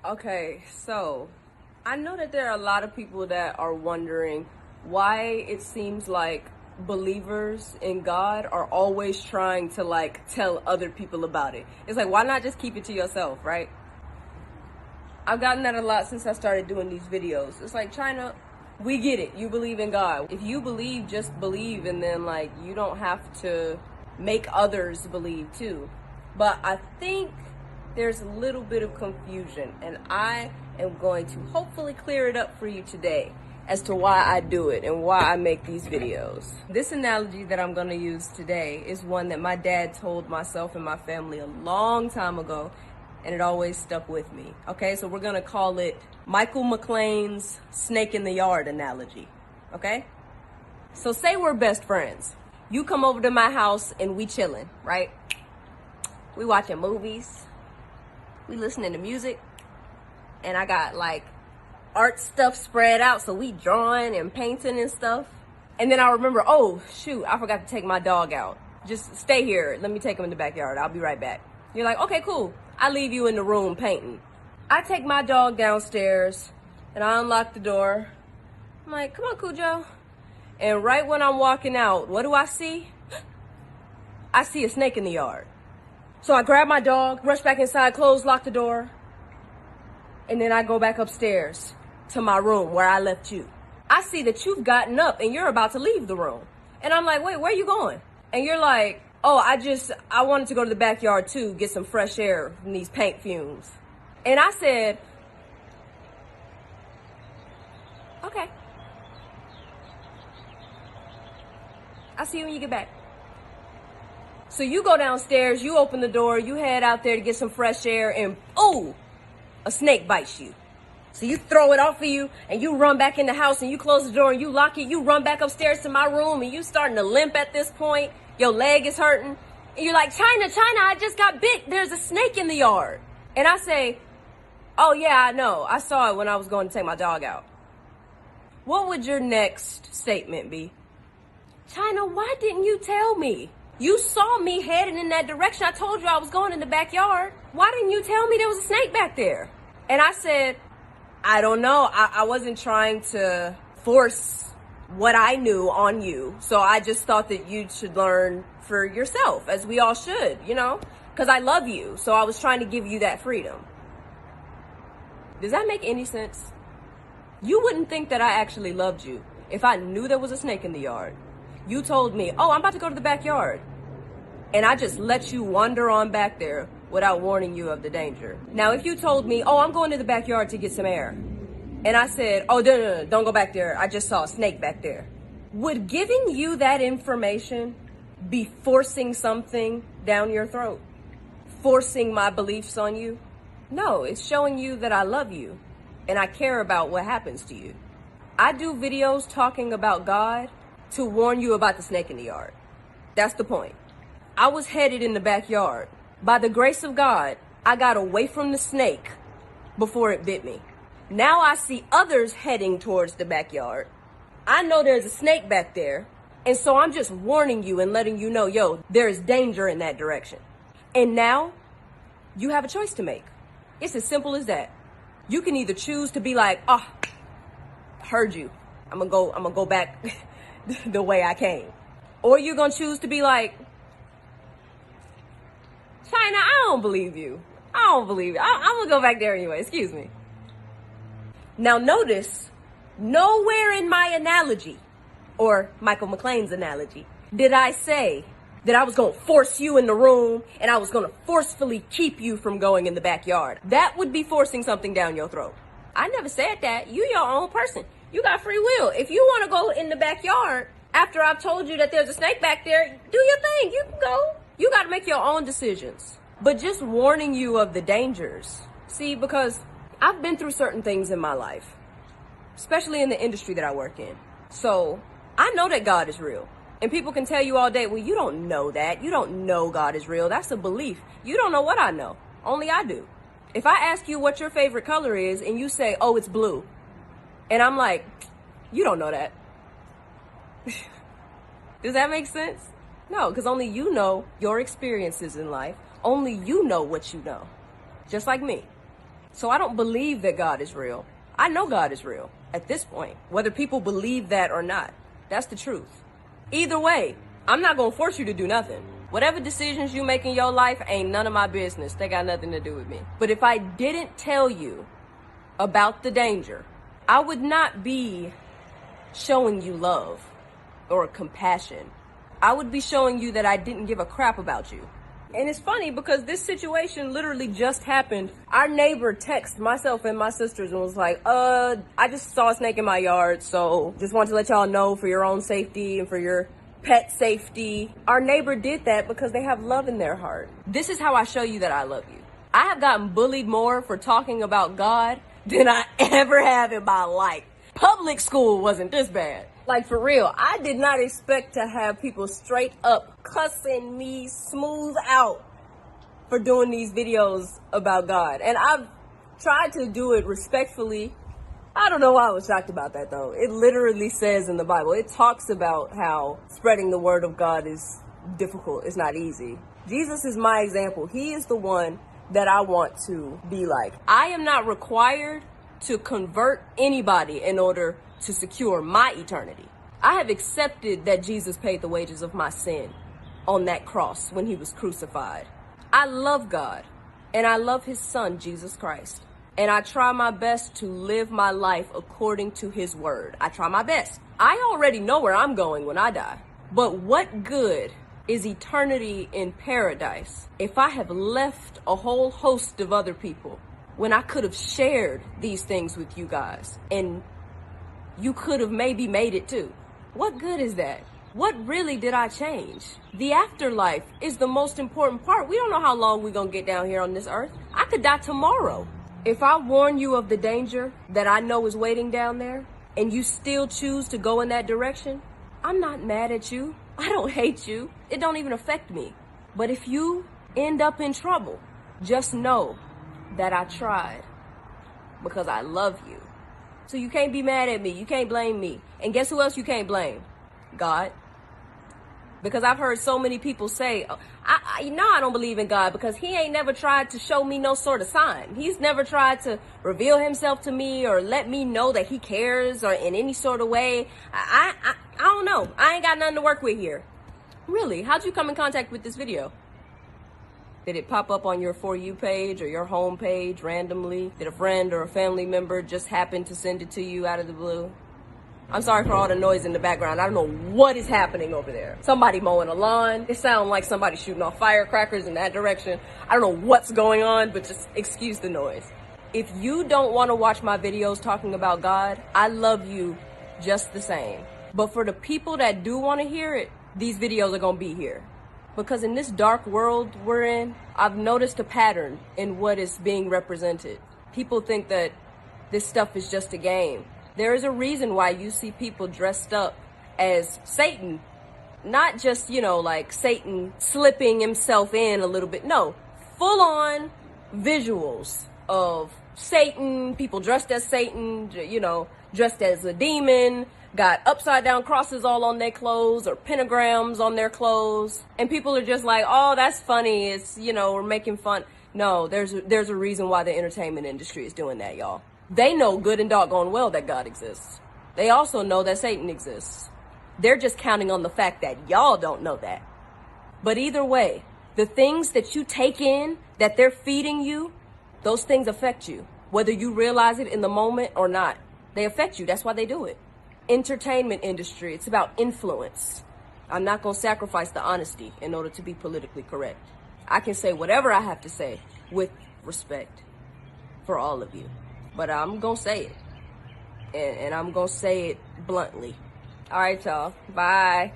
Okay, so I know that there are a lot of people that are wondering why it seems like believers in God are always trying to tell other people about it. It's like, why not just keep it to yourself, right? I've gotten that a lot since I started doing these videos. It's like, China, we get it. You believe in God. If you believe, just believe, and then you don't have to make others believe too. But I think there's a little bit of confusion, and I am going to hopefully clear it up for you today as to why I do it and why I make these videos. This analogy that I'm going to use today is one that my dad told myself and my family a long time ago, and it always stuck with me. Okay, so we're going to call it Michael McClain's snake in the yard analogy. Okay? So say we're best friends. You come over to my house and we chilling, right? We watching movies. We listening to music, and I got art stuff spread out, so we drawing and painting and stuff. And then I remember, oh shoot, I forgot to take my dog out. Just stay here, let me take him in the backyard, I'll be right back. You're like, okay, cool. I leave you in the room painting. I take my dog downstairs and I unlock the door. I'm like, come on, Cujo. And right when I'm walking out, what do I see? I see a snake in the yard. So I grab my dog, rush back inside, close, lock the door, and then I go back upstairs to my room where I left you. I see that you've gotten up and you're about to leave the room. And I'm like, wait, where are you going? And you're like, oh, I wanted to go to the backyard too, get some fresh air from these paint fumes. And I said, okay. I'll see you when you get back. So you go downstairs, you open the door, you head out there to get some fresh air, and oh, a snake bites you. So you throw it off of you, and you run back in the house, and you close the door, and you lock it, you run back upstairs to my room, and you starting to limp at this point. Your leg is hurting. And you're like, China, I just got bit. There's a snake in the yard. And I say, oh yeah, I know. I saw it when I was going to take my dog out. What would your next statement be? China, why didn't you tell me? You saw me heading in that direction. I told you I was going in the backyard. Why didn't you tell me there was a snake back there? And I said, I don't know. I wasn't trying to force what I knew on you. So I just thought that you should learn for yourself, as we all should, because I love you. So I was trying to give you that freedom. Does that make any sense? You wouldn't think that I actually loved you if I knew there was a snake in the yard. You told me, oh, I'm about to go to the backyard. And I just let you wander on back there without warning you of the danger. Now, if you told me, oh, I'm going to the backyard to get some air, and I said, oh, no, don't go back there, I just saw a snake back there, would giving you that information be forcing something down your throat? Forcing my beliefs on you? No, it's showing you that I love you and I care about what happens to you. I do videos talking about God to warn you about the snake in the yard. That's the point. I was headed in the backyard. By the grace of God, I got away from the snake before it bit me. Now I see others heading towards the backyard. I know there's a snake back there, and so I'm just warning you and letting you know, yo, there is danger in that direction. And now you have a choice to make. It's as simple as that. You can either choose to be like, oh, heard you. I'm gonna go back the way I came. Or you're gonna choose to be like, China, I don't believe you. I'm gonna go back there anyway, excuse me. Now notice, nowhere in my analogy, or Michael McClain's analogy, did I say that I was gonna force you in the room and I was gonna forcefully keep you from going in the backyard. That would be forcing something down your throat. I never said that. You your own person. You got free will. If you want to go in the backyard after I've told you that there's a snake back there, do your thing. You can go. You got to make your own decisions. But just warning you of the dangers. See, because I've been through certain things in my life, especially in the industry that I work in. So I know that God is real. And people can tell you all day, well, you don't know that. You don't know God is real. That's a belief. You don't know what I know. Only I do. If I ask you what your favorite color is and you say, oh, it's blue. And I'm like, you don't know that. Does that make sense? No, because only you know your experiences in life. Only you know what you know. Just like me. So I don't believe that God is real. I know God is real at this point, whether people believe that or not. That's the truth. Either way, I'm not going to force you to do nothing. Whatever decisions you make in your life ain't none of my business. They got nothing to do with me. But if I didn't tell you about the danger, I would not be showing you love or compassion. I would be showing you that I didn't give a crap about you. And it's funny because this situation literally just happened. Our neighbor texted myself and my sisters and was like, I just saw a snake in my yard, so just wanted to let y'all know for your own safety and for your pet safety. Our neighbor did that because they have love in their heart. This is how I show you that I love you. I have gotten bullied more for talking about God than I ever have in my life. Public school wasn't this bad. Like, for real, I did not expect to have people straight up cussing me smooth out for doing these videos about God. And I've tried to do it respectfully. I don't know why I was shocked about that, though. It literally says in the Bible, it talks about how spreading the word of God is difficult. It's not easy. Jesus is my example. He is the one that I want to be like. I am not required to convert anybody in order to secure my eternity. I have accepted that Jesus paid the wages of my sin on that cross when he was crucified. I love God and I love his son, Jesus Christ. And I try my best to live my life according to his word. I try my best. I already know where I'm going when I die. But what good is eternity in paradise if I have left a whole host of other people when I could have shared these things with you guys and you could have maybe made it too? What good is that? What really did I change? The afterlife is the most important part. We don't know how long we're gonna get down here on this earth. I could die tomorrow. If I warn you of the danger that I know is waiting down there and you still choose to go in that direction, I'm not mad at you. I don't hate you. It don't even affect me. But if you end up in trouble, just know that I tried because I love you. So you can't be mad at me. You can't blame me. And guess who else you can't blame? God. Because I've heard so many people say, I don't believe in God because he ain't never tried to show me no sort of sign. He's never tried to reveal himself to me or let me know that he cares or in any sort of way. I don't know. I ain't got nothing to work with here. Really? How'd you come in contact with this video? Did it pop up on your For You page or your home page randomly? Did a friend or a family member just happen to send it to you out of the blue? I'm sorry for all the noise in the background. I don't know what is happening over there. Somebody mowing a lawn. It sounds like somebody shooting off firecrackers in that direction. I don't know what's going on, but just excuse the noise. If you don't want to watch my videos talking about God, I love you just the same. But for the people that do want to hear it, these videos are going to be here. Because in this dark world we're in, I've noticed a pattern in what is being represented. People think that this stuff is just a game. There is a reason why you see people dressed up as Satan. Not just, like Satan slipping himself in a little bit. No, full on visuals of Satan, people dressed as Satan, dressed as a demon, got upside down crosses all on their clothes or pentagrams on their clothes. And people are just like, oh, that's funny. It's, we're making fun. No, there's a reason why the entertainment industry is doing that, y'all. They know good and doggone well that God exists. They also know that Satan exists. They're just counting on the fact that y'all don't know that. But either way, the things that you take in, that they're feeding you, those things affect you. Whether you realize it in the moment or not, they affect you. That's why they do it. Entertainment industry, it's about influence. I'm not going to sacrifice the honesty in order to be politically correct. I can say whatever I have to say with respect for all of you. But I'm going to say it. And I'm going to say it bluntly. All right, y'all. Bye.